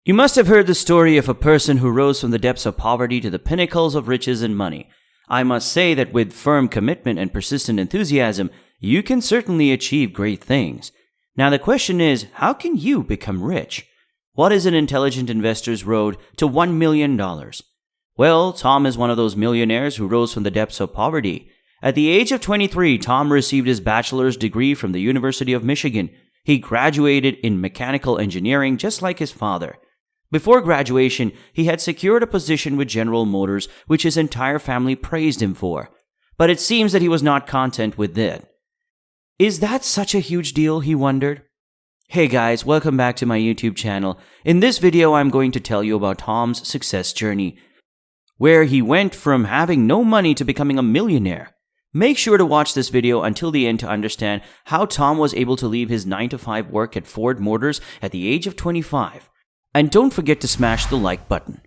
You must have heard the story of a person who rose from the depths of poverty to the pinnacles of riches and money. I must say that with firm commitment and persistent enthusiasm, you can certainly achieve great things. Now the question is, how can you become rich? What is an intelligent investor's road to $1 million? Well, Tom is one of those millionaires who rose from the depths of poverty. At the age of 23, Tom received his bachelor's degree from the University of Michigan. He graduated in mechanical engineering just like his father. Before graduation, he had secured a position with General Motors, which his entire family praised him for. But it seems that he was not content with that. Is that such a huge deal, he wondered? Hey guys, welcome back to my YouTube channel. In this video, I'm going to tell you about Tom's success journey, where he went from having no money to becoming a millionaire. Make sure to watch this video until the end to understand how Tom was able to leave his 9-to-5 work at Ford Motors at the age of 25. And don't forget to smash the like button.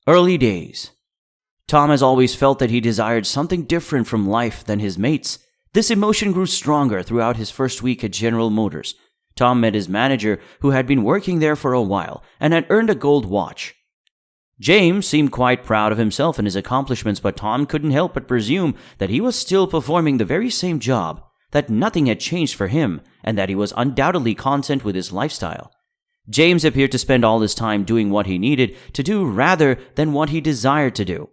Early days. Tom has always felt that he desired something different from life than his mates. This emotion grew stronger throughout his first week at General Motors. Tom met his manager, who had been working there for a while and had earned a gold watch. James seemed quite proud of himself and his accomplishments, but Tom couldn't help but presume that he was still performing the very same job, that nothing had changed for him, and that he was undoubtedly content with his lifestyle. James appeared to spend all his time doing what he needed to do rather than what he desired to do.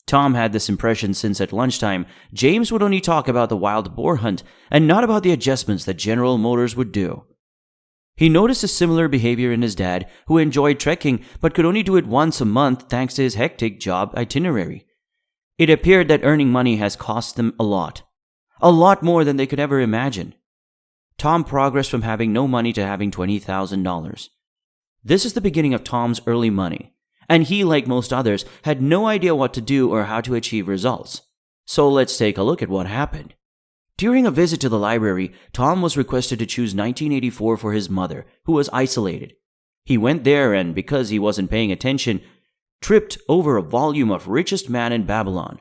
Tom had this impression since at lunchtime, James would only talk about the wild boar hunt and not about the adjustments that General Motors would do. He noticed a similar behavior in his dad, who enjoyed trekking but could only do it once a month thanks to his hectic job itinerary. It appeared that earning money has cost them a lot more than they could ever imagine. Tom progressed from having no money to having $20,000. This is the beginning of Tom's early money, and he, like most others, had no idea what to do or how to achieve results. So let's take a look at what happened. During a visit to the library, Tom was requested to choose 1984 for his mother, who was isolated. He went there and, because he wasn't paying attention, tripped over a volume of Richest Man in Babylon.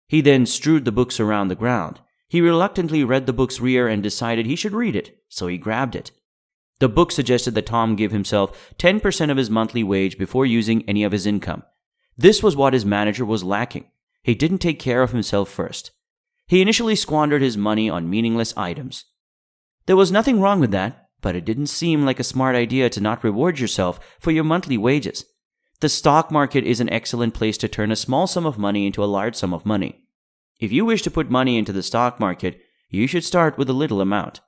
He then strewed the books around the ground. He reluctantly read the book's rear and decided he should read it, so he grabbed it. The book suggested that Tom give himself 10% of his monthly wage before using any of his income. This was what his manager was lacking. He didn't take care of himself first. He initially squandered his money on meaningless items. There was nothing wrong with that, but it didn't seem like a smart idea to not reward yourself for your monthly wages. The stock market is an excellent place to turn a small sum of money into a large sum of money. If you wish to put money into the stock market, you should start with a little amount.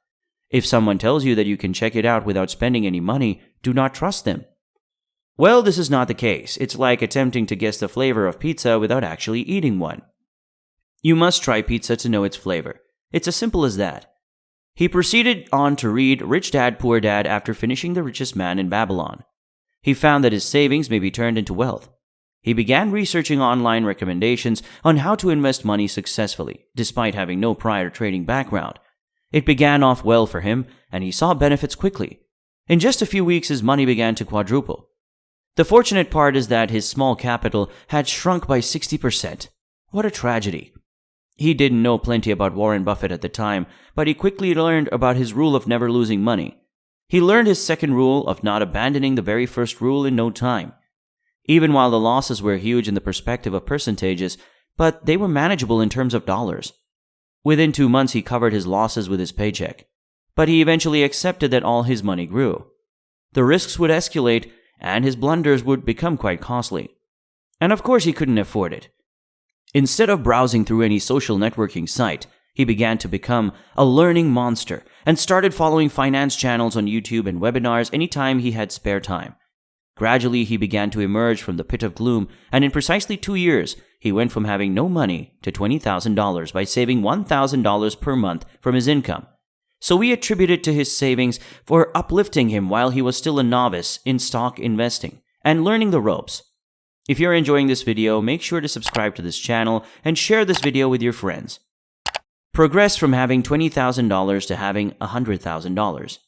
If someone tells you that you can check it out without spending any money, do not trust them. Well, this is not the case. It's like attempting to guess the flavor of pizza without actually eating one. You must try pizza to know its flavor. It's as simple as that. He proceeded on to read Rich Dad, Poor Dad after finishing The Richest Man in Babylon. He found that his savings may be turned into wealth. He began researching online recommendations on how to invest money successfully, despite having no prior trading background. It began off well for him, and he saw benefits quickly. In just a few weeks, his money began to quadruple. The fortunate part is that his small capital had shrunk by 60%. What a tragedy. He didn't know plenty about Warren Buffett at the time, but he quickly learned about his rule of never losing money. He learned his second rule of not abandoning the very first rule in no time. Even while the losses were huge in the perspective of percentages, but they were manageable in terms of dollars. Within 2 months, he covered his losses with his paycheck. But he eventually accepted that all his money grew. The risks would escalate, and his blunders would become quite costly. And of course, he couldn't afford it. Instead of browsing through any social networking site, he began to become a learning monster and started following finance channels on YouTube and webinars anytime he had spare time. Gradually, he began to emerge from the pit of gloom, and in precisely 2 years, he went from having no money to $20,000 by saving $1,000 per month from his income. So we attribute it to his savings for uplifting him while he was still a novice in stock investing and learning the ropes. If you're enjoying this video, make sure to subscribe to this channel and share this video with your friends. Progress from having $20,000 to having $100,000.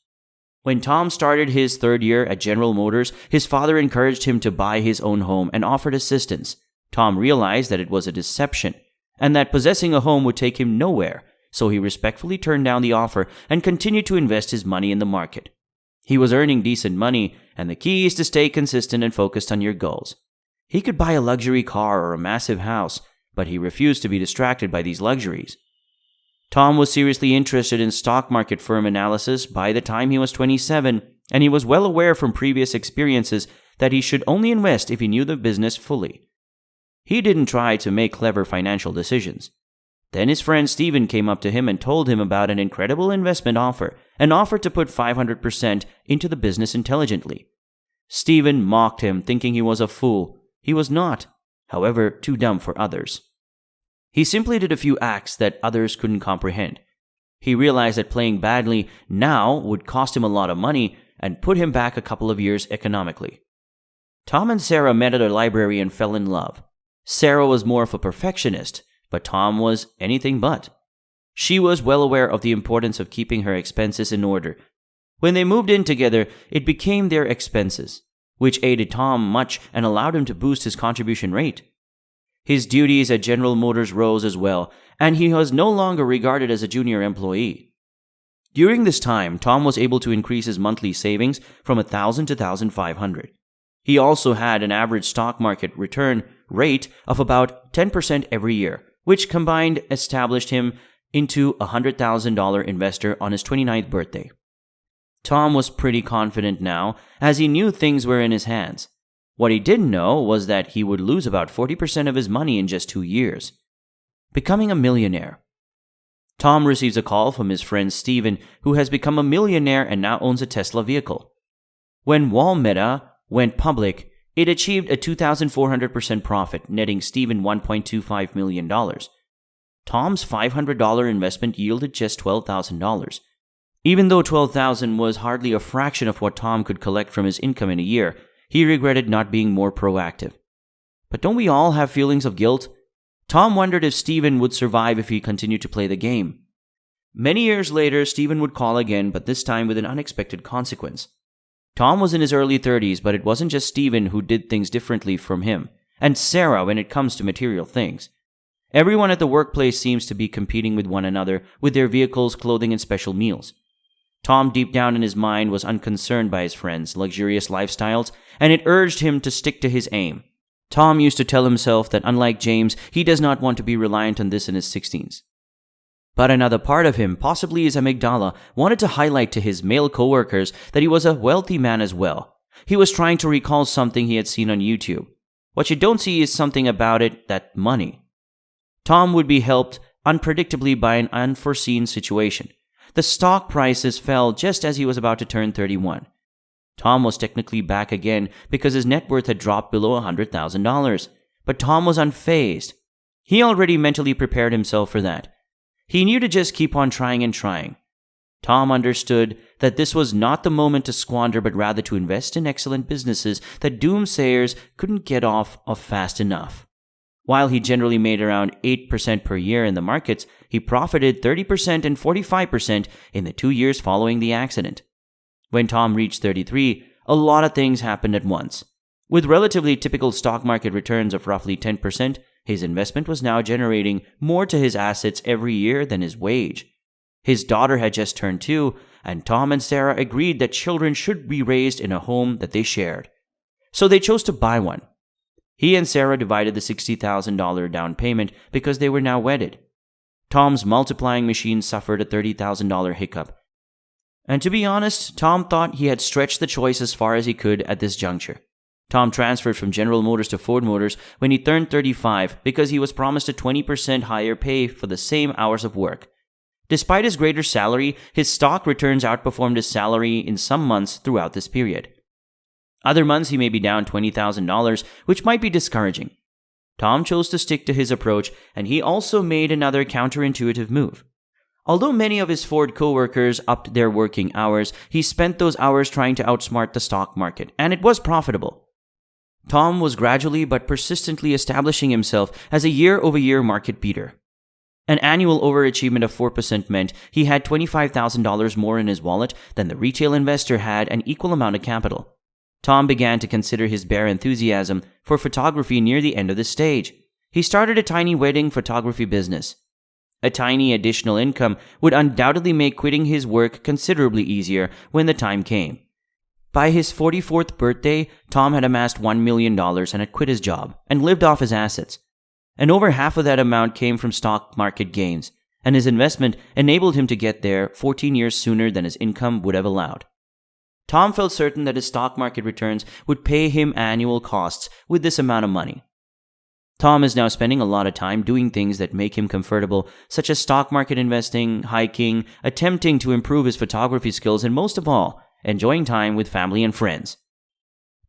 When Tom started his third year at General Motors, his father encouraged him to buy his own home and offered assistance. Tom realized that it was a deception and that possessing a home would take him nowhere, so he respectfully turned down the offer and continued to invest his money in the market. He was earning decent money, and the key is to stay consistent and focused on your goals. He could buy a luxury car or a massive house, but he refused to be distracted by these luxuries. Tom was seriously interested in stock market firm analysis by the time he was 27, and he was well aware from previous experiences that he should only invest if he knew the business fully. He didn't try to make clever financial decisions. Then his friend Steven came up to him and told him about an incredible investment offer, an offer to put 500% into the business intelligently. Steven mocked him, thinking he was a fool. He was not, however, too dumb for others. He simply did a few acts that others couldn't comprehend. He realized that playing badly now would cost him a lot of money and put him back a couple of years economically. Tom and Sarah met at a library and fell in love. Sarah was more of a perfectionist, but Tom was anything but. She was well aware of the importance of keeping her expenses in order. When they moved in together, it became their expenses, which aided Tom much and allowed him to boost his contribution rate. His duties at General Motors rose as well, and he was no longer regarded as a junior employee. During this time, Tom was able to increase his monthly savings from $1,000 to $1,500. He also had an average stock market return rate of about 10% every year, which combined established him into a $100,000 investor on his 29th birthday. Tom was pretty confident now, as he knew things were in his hands. What he didn't know was that he would lose about 40% of his money in just 2 years. Becoming a millionaire. Tom receives a call from his friend Steven, who has become a millionaire and now owns a Tesla vehicle. When Walmart went public, it achieved a 2,400% profit, netting Steven $1.25 million. Tom's $500 investment yielded just $12,000. Even though $12,000 was hardly a fraction of what Tom could collect from his income in a year, he regretted not being more proactive. But don't we all have feelings of guilt? Tom wondered if Steven would survive if he continued to play the game. Many years later, Steven would call again, but this time with an unexpected consequence. Tom was in his early 30s, but it wasn't just Steven who did things differently from him, and Sarah when it comes to material things. Everyone at the workplace seems to be competing with one another with their vehicles, clothing, and special meals. Tom, deep down in his mind, was unconcerned by his friends' luxurious lifestyles, and it urged him to stick to his aim. Tom used to tell himself that, unlike James, he does not want to be reliant on this in his 60s. But another part of him, possibly his amygdala, wanted to highlight to his male coworkers that he was a wealthy man as well. He was trying to recall something he had seen on YouTube. What you don't see is something about it, that money. Tom would be helped unpredictably by an unforeseen situation. The stock prices fell just as he was about to turn 31. Tom was technically back again because his net worth had dropped below $100,000. But Tom was unfazed. He already mentally prepared himself for that. He knew to just keep on trying and trying. Tom understood that this was not the moment to squander, but rather to invest in excellent businesses that doomsayers couldn't get off of fast enough. While he generally made around 8% per year in the markets, he profited 30% and 45% in the 2 years following the accident. When Tom reached 33, a lot of things happened at once. With relatively typical stock market returns of roughly 10%, his investment was now generating more to his assets every year than his wage. His daughter had just turned 2, and Tom and Sarah agreed that children should be raised in a home that they shared. So they chose to buy one. He and Sarah divided the $60,000 down payment because they were now wedded. Tom's multiplying machine suffered a $30,000 hiccup. And to be honest, Tom thought he had stretched the choice as far as he could at this juncture. Tom transferred from General Motors to Ford Motors when he turned 35 because he was promised a 20% higher pay for the same hours of work. Despite his greater salary, his stock returns outperformed his salary in some months throughout this period. Other months he may be down $20,000, which might be discouraging. Tom chose to stick to his approach, and he also made another counterintuitive move. Although many of his Ford co-workers upped their working hours, he spent those hours trying to outsmart the stock market, and it was profitable. Tom was gradually but persistently establishing himself as a year-over-year market beater. An annual overachievement of 4% meant he had $25,000 more in his wallet than the retail investor had an equal amount of capital. Tom began to consider his bare enthusiasm for photography near the end of the stage. He started a tiny wedding photography business. A tiny additional income would undoubtedly make quitting his work considerably easier when the time came. By his 44th birthday, Tom had amassed $1 million and had quit his job and lived off his assets. And over half of that amount came from stock market gains, and his investment enabled him to get there 14 years sooner than his income would have allowed. Tom felt certain that his stock market returns would pay him annual costs with this amount of money. Tom is now spending a lot of time doing things that make him comfortable, such as stock market investing, hiking, attempting to improve his photography skills, and most of all, enjoying time with family and friends.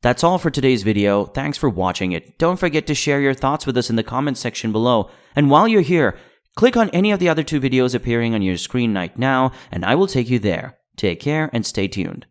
That's all for today's video. Thanks for watching it. Don't forget to share your thoughts with us in the comments section below. And while you're here, click on any of the other 2 videos appearing on your screen right now, and I will take you there. Take care and stay tuned.